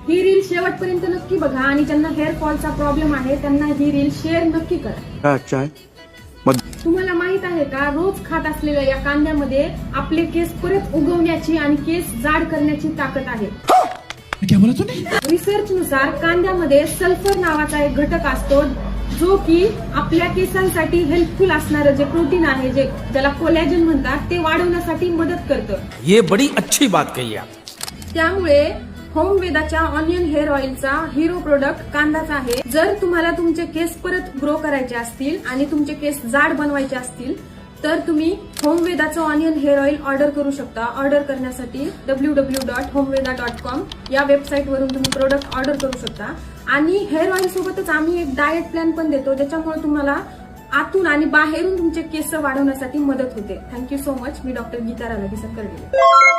ही reel शेवटपर्यंत नक्की बघा आणि ज्यांना हेअर फॉलचा प्रॉब्लेम आहे त्यांना ही रील शेअर नक्की करा. अच्छा है. तुम्हाला माहित आहे का, रोज खात असलेल्या या कांद्यामध्ये आपले केस परत उगवण्याची आणि केस जाड करण्याची ताकद आहे. रिसर्च नुसार कांद्यामध्ये सल्फर नावाचा एक घटक असतो जो की आपल्या केसांसाठी हेल्पफुल असणारं जे प्रोटीन आहे, जे ज्याला कोलॅजन म्हणतात, ते वाढवण्यासाठी मदत करतं. ये बड़ी अच्छी बात कही आप. त्यामुळे होमवेदाच्या ऑनियन हेअर ऑइलचा हिरो प्रोडक्ट कांदाचा आहे. जर तुम्हाला तुमचे केस परत ग्रो करायचे असतील आणि तुमचे केस जाड बनवायचे असतील तर तुम्ही होमवेदाचं ऑनियन हेअर ऑइल ऑर्डर करू शकता. ऑर्डर करण्यासाठी www.homeveda.com या वेबसाईटवरून तुम्ही प्रोडक्ट ऑर्डर करू शकता. आणि हेअर ऑइल सोबतच आम्ही एक डाएट प्लॅन पण देतो, ज्याच्यामुळे तुम्हाला आतून आणि बाहेरून तुमचे केस वाढवण्यासाठी मदत होते. Thank you so much. मी डॉक्टर गीता राधाकिशन करडे.